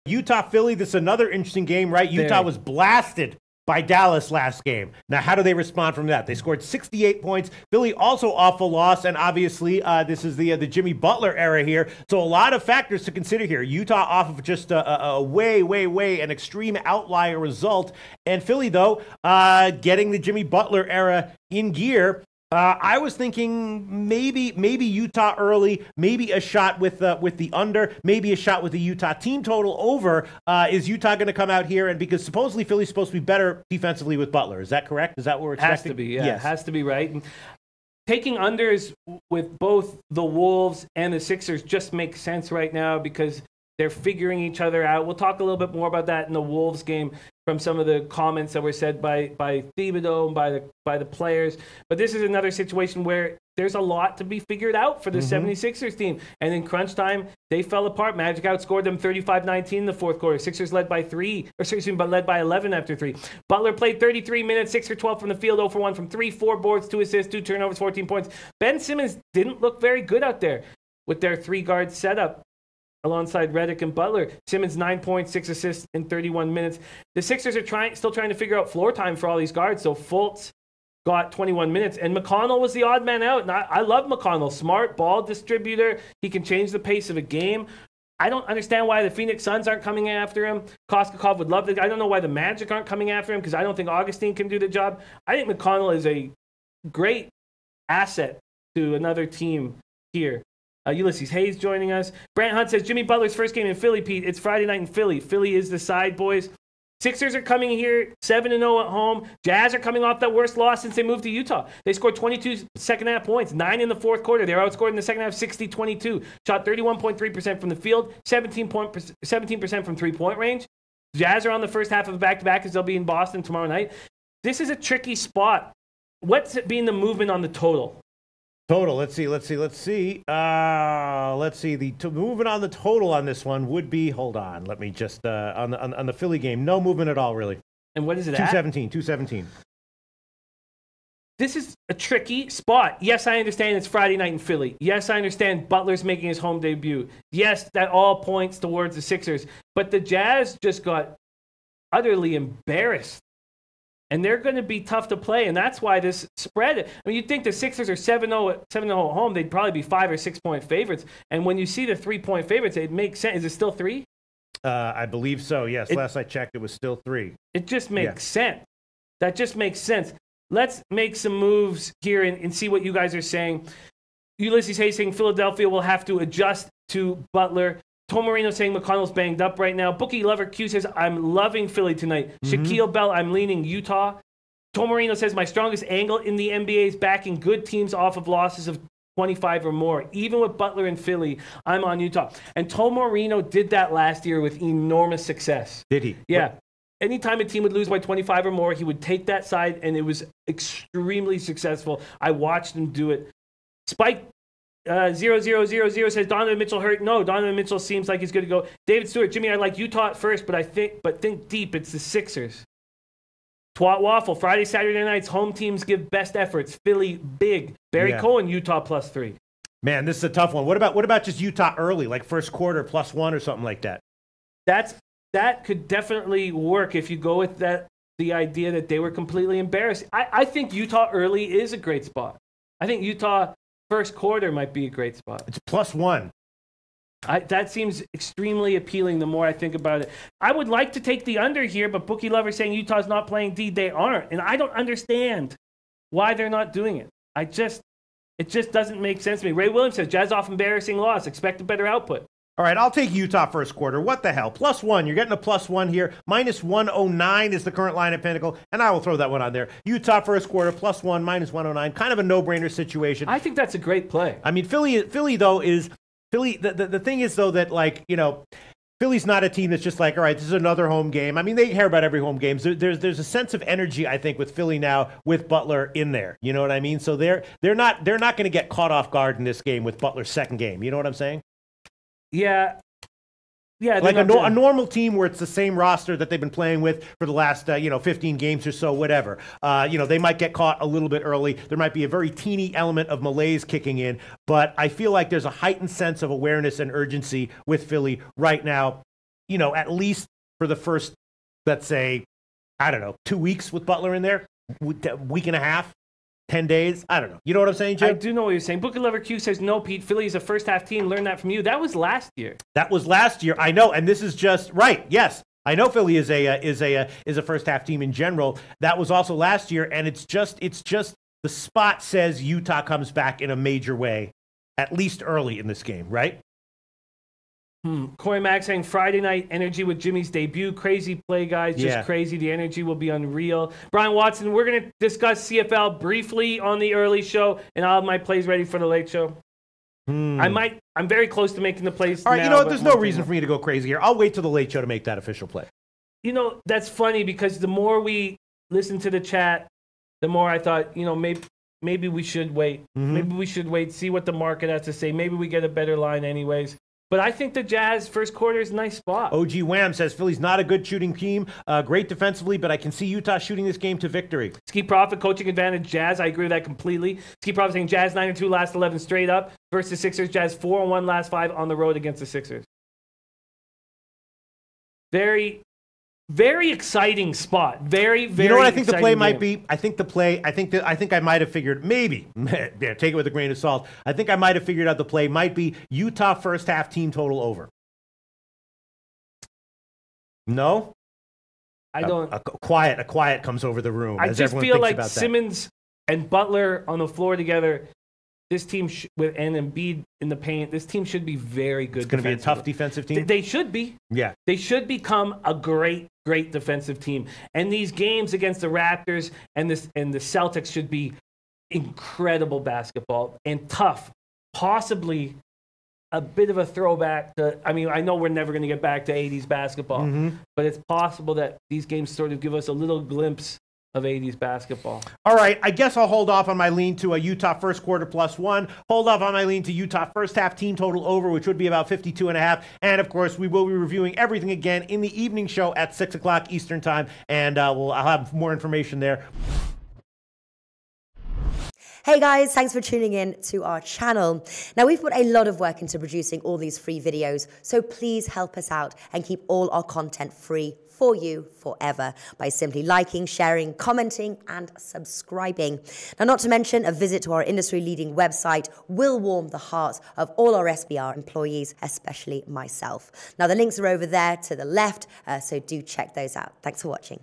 Utah, Philly, this is another interesting game, right? Utah was blasted by Dallas last game. Now, how do they respond from that? They scored 68 points. Philly also awful loss, and obviously this is the Jimmy Butler era here. So a lot of factors to consider here. Utah off of just a way an extreme outlier result, and Philly though getting the Jimmy Butler era in gear. I was thinking maybe Utah early, maybe a shot with the under, maybe a shot with the Utah team total over. Is Utah going to come out here? And because supposedly Philly's supposed to be better defensively with Butler. Is that correct? Is that what we're expecting? Has to be, yeah. Yes. It has to be, right? And taking unders with both the Wolves and the Sixers just makes sense right now because they're figuring each other out. We'll talk a little bit more about that in the Wolves game from some of the comments that were said by Thibodeau and by the players. But this is another situation where there's a lot to be figured out for the 76ers team. And in crunch time, they fell apart. Magic outscored them 35-19 in the fourth quarter. Sixers led by 11 after 3. Butler played 33 minutes, 6 for 12 from the field, 0 for 1 from 3, 4 boards, 2 assists, 2 turnovers, 14 points. Ben Simmons didn't look very good out there with their 3-guard setup alongside Redick and Butler. Simmons 9 points, 6 assists in 31 minutes. The Sixers are still trying to figure out floor time for all these guards. So Fultz got 21 minutes, and McConnell was the odd man out. And I love McConnell. Smart ball distributor. He can change the pace of a game. I don't understand why the Phoenix Suns aren't coming after him. Koskakov would love to. I don't know why the Magic aren't coming after him because I don't think Augustine can do the job. I think McConnell is a great asset to another team here. Ulysses Hayes joining us. Brant Hunt says, Jimmy Butler's first game in Philly, Pete. It's Friday night in Philly. Philly is the side, boys. Sixers are coming here 7-0 at home. Jazz are coming off that worst loss since they moved to Utah. They scored 22 second-half points, 9 in the fourth quarter. They were outscored in the second half 60-22. Shot 31.3% from the field, 17% from three-point range. Jazz are on the first half of a back-to-back as they'll be in Boston tomorrow night. This is a tricky spot. What's it being the movement on the total? Let's see. The movement on the total on this one would be, hold on, let me just, on the Philly game, no movement at all, really. And what is it 217. This is a tricky spot. Yes, I understand it's Friday night in Philly. Yes, I understand Butler's making his home debut. Yes, that all points towards the Sixers. But the Jazz just got utterly embarrassed. And they're going to be tough to play, and that's why this spread. I mean, you'd think the Sixers are 7-0 at home. They'd probably be 5 or 6 point favorites. And when you see the 3-point favorites, it makes sense. Is it still 3? I believe so, yes. Last I checked, it was still 3. It just makes sense. That just makes sense. Let's make some moves here and see what you guys are saying. Ulysses Hayes saying Philadelphia will have to adjust to Butler. Tom Marino saying McConnell's banged up right now. Bookie Lover Q says, I'm loving Philly tonight. Shaquille Bell, I'm leaning Utah. Tom Marino says, my strongest angle in the NBA is backing good teams off of losses of 25 or more. Even with Butler and Philly, I'm on Utah. And Tom Marino did that last year with enormous success. Did he? Yeah. Anytime a team would lose by 25 or more, he would take that side, and it was extremely successful. I watched him do it. Spike 0000 says Donovan Mitchell hurt. No, Donovan Mitchell seems like he's good to go. David Stewart, Jimmy, I like Utah at first, but think deep. It's the Sixers. Twat Waffle, Friday, Saturday nights, home teams give best efforts. Philly, big. Barry Cohen, Utah +3. Man, this is a tough one. What about just Utah early, like first quarter +1 or something like that? That could definitely work if you go with the idea that they were completely embarrassed. I think Utah early is a great spot. I think Utah first quarter might be a great spot. It's +1. That seems extremely appealing the more I think about it. I would like to take the under here, but Bookie Lover saying Utah's not playing D. They aren't. And I don't understand why they're not doing it. It just doesn't make sense to me. Ray Williams says, Jazz off embarrassing loss. Expect a better output. All right, I'll take Utah first quarter. What the hell? +1. You're getting a +1 here. -109 is the current line at Pinnacle, and I will throw that one on there. Utah first quarter, +1, -109. Kind of a no-brainer situation. I think that's a great play. I mean, Philly though, is Philly. The thing is, though, that, like, you know, Philly's not a team that's just like, all right, this is another home game. I mean, they care about every home game. So there's a sense of energy, I think, with Philly now with Butler in there. You know what I mean? So they're not going to get caught off guard in this game with Butler's second game. You know what I'm saying? Yeah. Like a normal team where it's the same roster that they've been playing with for the last 15 games or so, whatever. They might get caught a little bit early. There might be a very teeny element of malaise kicking in, but I feel like there's a heightened sense of awareness and urgency with Philly right now. you know, at least for the first, let's say, I don't know, 2 weeks with Butler in there, week and a half, 10 days. I don't know. You know what I'm saying, Jim? I do know what you're saying. Booker Lover Q says, no, Pete, Philly is a first half team. Learn that from you. That was last year. That was last year. I know. And this is just right. Yes. I know Philly is a first half team in general. That was also last year. And it's just the spot says Utah comes back in a major way, at least early in this game, right? Corey Mack saying Friday night energy with Jimmy's debut. Crazy play, guys. Just crazy. The energy will be unreal. Brian Watson, we're going to discuss CFL briefly on the early show, and I'll have my plays ready for the late show. I'm very close to making the plays. All right, you know what? There's no reason for me to go crazy here. I'll wait till the late show to make that official play. You know, that's funny because the more we listen to the chat, the more I thought, you know, maybe we should wait. Maybe we should wait, see what the market has to say. Maybe we get a better line anyways. But I think the Jazz first quarter is a nice spot. OG Wham says Philly's not a good shooting team, great defensively, but I can see Utah shooting this game to victory. Ski Profit, coaching advantage, Jazz. I agree with that completely. Ski Profit saying Jazz 9-2 last 11 straight up versus Sixers. Jazz 4-1 last 5 on the road against the Sixers. Very, very exciting spot. Very, very. You know what I think the play game. might be? I think I might have figured maybe. Yeah, take it with a grain of salt. I think I might have figured out the play might be Utah first half team total over. No, I don't. A quiet comes over the room. I just feel like Simmons and Butler on the floor together. This team with Embiid in the paint, this team should be very good. It's going to be a tough defensive team. They should be. Yeah. They should become a great defensive team. And these games against the Raptors and the Celtics should be incredible basketball and tough. Possibly a bit of a throwback to, I mean, I know we're never going to get back to 80s basketball, but it's possible that these games sort of give us a little glimpse of 80s basketball. All right, I guess I'll hold off on my lean to a Utah first quarter +1. Hold off on my lean to Utah first half team total over, which would be about 52.5. And of course, we will be reviewing everything again in the evening show at 6 o'clock Eastern time, and I'll have more information there. Hey guys, thanks for tuning in to our channel. Now, we've put a lot of work into producing all these free videos, so please help us out and keep all our content free for you forever by simply liking, sharing, commenting, and subscribing. Now, not to mention, a visit to our industry-leading website will warm the hearts of all our SBR employees, especially myself. Now, the links are over there to the left, so do check those out. Thanks for watching.